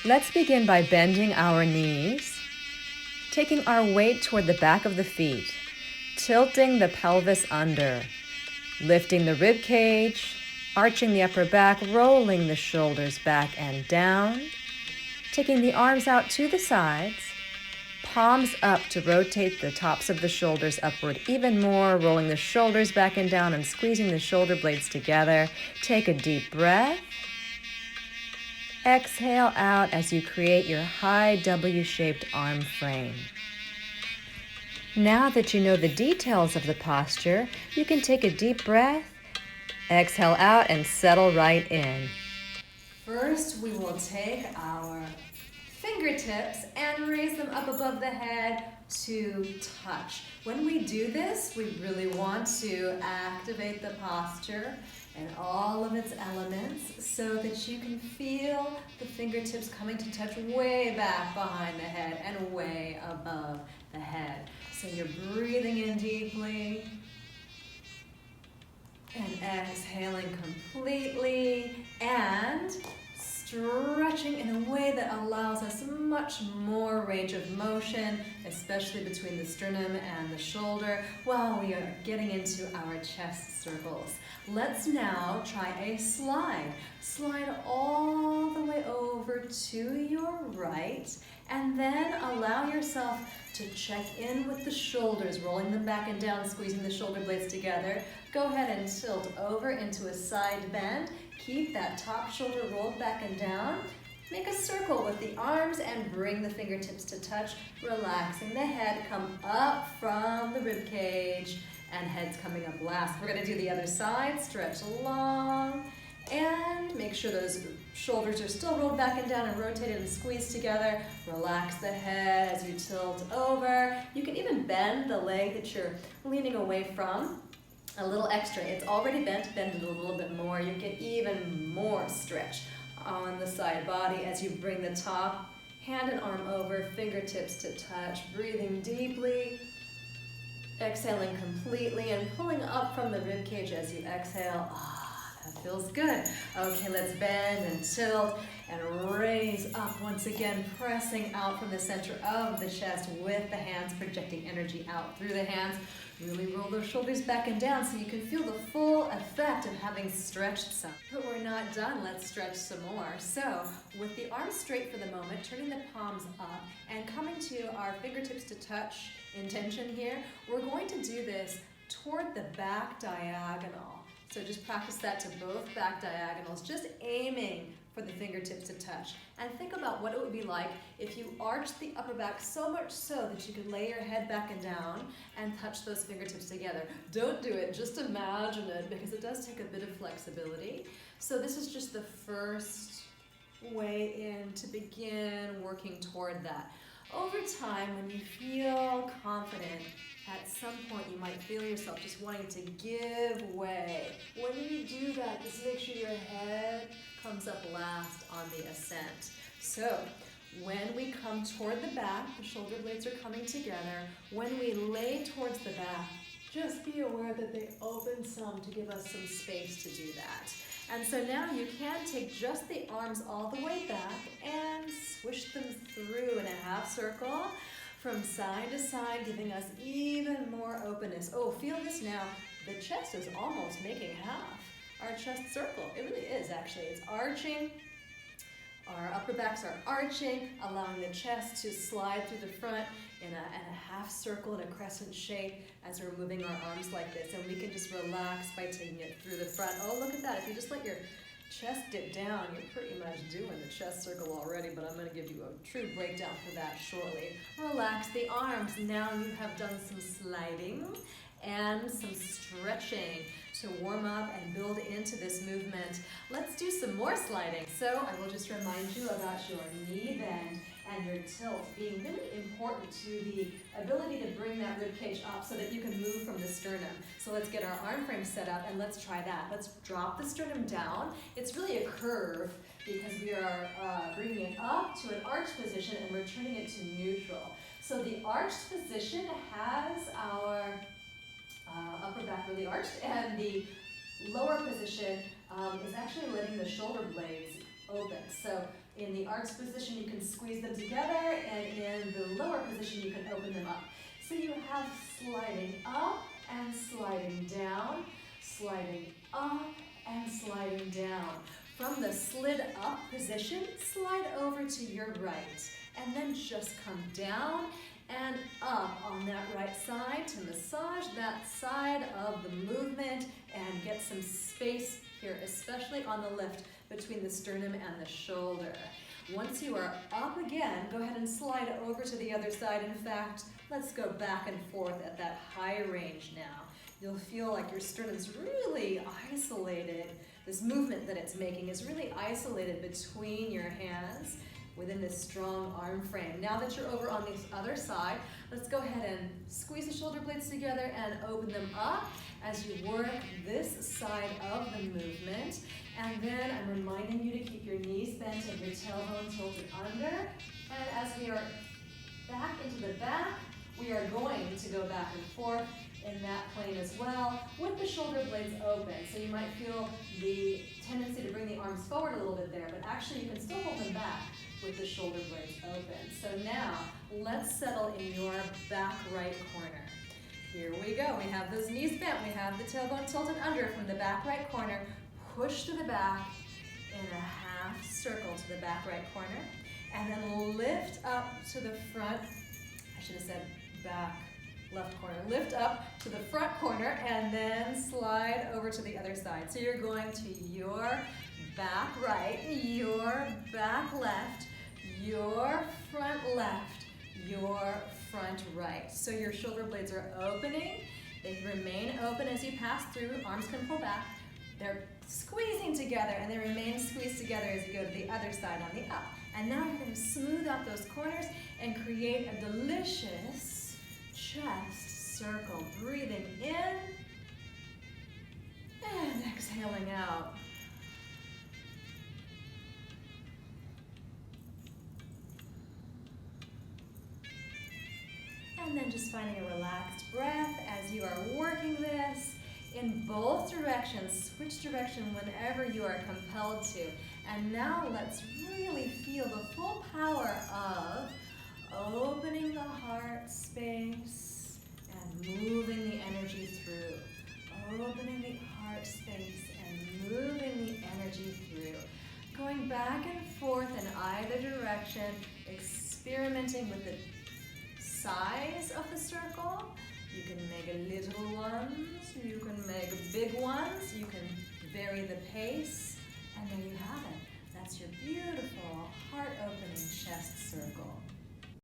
Let's begin by bending our knees, taking our weight toward the back of the feet, tilting the pelvis under, lifting the rib cage, arching the upper back, rolling the shoulders back and down, taking the arms out to the sides, palms up to rotate the tops of the shoulders upward even more, rolling the shoulders back and down and squeezing the shoulder blades together. Take a deep breath. Exhale out as you create your high W-shaped arm frame. Now that you know the details of the posture, you can take a deep breath, exhale out, and settle right in. First, we will take our fingertips and raise them up above the head to touch. When we do this, we really want to activate the posture and all of its elements so that you can feel the fingertips coming to touch way back behind the head and way above the head. So you're breathing in deeply and exhaling completely and stretching in a way that allows us much more range of motion, especially between the sternum and the shoulder, while we are getting into our chest circles. Let's now try a slide. Slide all the way over to your right, and then allow yourself to check in with the shoulders, rolling them back and down, squeezing the shoulder blades together. Go ahead and tilt over into a side bend. Keep that top shoulder rolled back and down. Make a circle with the arms and bring the fingertips to touch, relaxing the head. Come up from the rib cage and head's coming up last. We're gonna do the other side. Stretch long and make sure those shoulders are still rolled back and down and rotated and squeezed together. Relax the head as you tilt over. You can even bend the leg that you're leaning away from a little extra. It's already bent, bend it a little bit more. You get even more stretch on the side body as you bring the top hand and arm over, fingertips to touch, breathing deeply, exhaling completely and pulling up from the rib cage as you exhale. That feels good. Okay, let's bend and tilt and raise up once again, pressing out from the center of the chest with the hands, projecting energy out through the hands. Really roll those shoulders back and down so you can feel the full effect of having stretched some. But we're not done. Let's stretch some more. So with the arms straight for the moment, turning the palms up and coming to our fingertips to touch in tension here, we're going to do this toward the back diagonal. So just practice that to both back diagonals, just aiming for the fingertips to touch. And think about what it would be like if you arched the upper back so much so that you could lay your head back and down and touch those fingertips together. Don't do it, just imagine it, because it does take a bit of flexibility. So this is just the first way in to begin working toward that. Over time, when you feel confident, at some point you might feel yourself just wanting to give way. When you do that, just make sure your head comes up last on the ascent. So when we come toward the back, the shoulder blades are coming together. When we lay towards the back, just be aware that they open some to give us some space to do that. And so now you can take just the arms all the way back and swish them through in a half circle from side to side, giving us even more openness. Oh, feel this now. The chest is almost making half our chest circle. It really is, actually. It's arching. Our upper backs are arching, allowing the chest to slide through the front in a half circle in a crescent shape as we're moving our arms like this. And we can just relax by taking it through the front. Oh, look at that. If you just let your chest dip down, you're pretty much doing the chest circle already, but I'm going to give you a true breakdown for that shortly. Relax the arms. Now you have done some sliding and some stretching to warm up and build into this movement. Let's do some more sliding. So I will just remind you about your knee bend and your tilt being really important to the ability to bring that rib cage up so that you can move from the sternum. So let's get our arm frame set up and let's try that. Let's drop the sternum down. It's really a curve because we are bringing it up to an arched position and returning it to neutral. So the arched position has our upper back really arched, and the lower position is actually letting the shoulder blades open. So In the arched position, you can squeeze them together, and in the lower position, you can open them up. So you have sliding up and sliding down, sliding up and sliding down. From the slid up position, slide over to your right, and then just come down and up on that right side to massage that side of the movement and get some space here, especially on the lift between the sternum and the shoulder. Once you are up again, go ahead and slide over to the other side. In fact, let's go back and forth at that high range now. You'll feel like your sternum's really isolated. This movement that it's making is really isolated between your hands within this strong arm frame. Now that you're over on the other side, let's go ahead and squeeze the shoulder blades together and open them up as you work this side of the movement. And then I'm reminding you to keep your knees bent and your tailbone tilted under. And as we are back into the back, we are going to go back and forth in that plane as well with the shoulder blades open. So you might feel the tendency to bring the arms forward a little bit there, but actually you can still hold them back with the shoulder blades open. So now let's settle in your back right corner. Here we go. We have those knees bent. We have the tailbone tilted under from the back right corner. Push to the back in a half circle to the back right corner. And then lift up to the front. I should have said back left corner. Lift up to the front corner and then slide over to the other side. So you're going to your back right, your back left, your front left, your front right. So your shoulder blades are opening. They remain open as you pass through. Arms can pull back. They're squeezing together and they remain squeezed together as you go to the other side on the up. And now you're going to smooth out those corners and create a delicious chest circle. Breathing in and exhaling out. And then just finding a relaxed breath as you are working this in both directions. Switch direction whenever you are compelled to. And now let's really feel the full power of opening the heart space and moving the energy through. Opening the heart space and moving the energy through. Going back and forth in either direction, experimenting with the size of the circle. You can make little ones, you can make big ones, you can vary the pace, and there you have it. That's your beautiful heart-opening chest circle.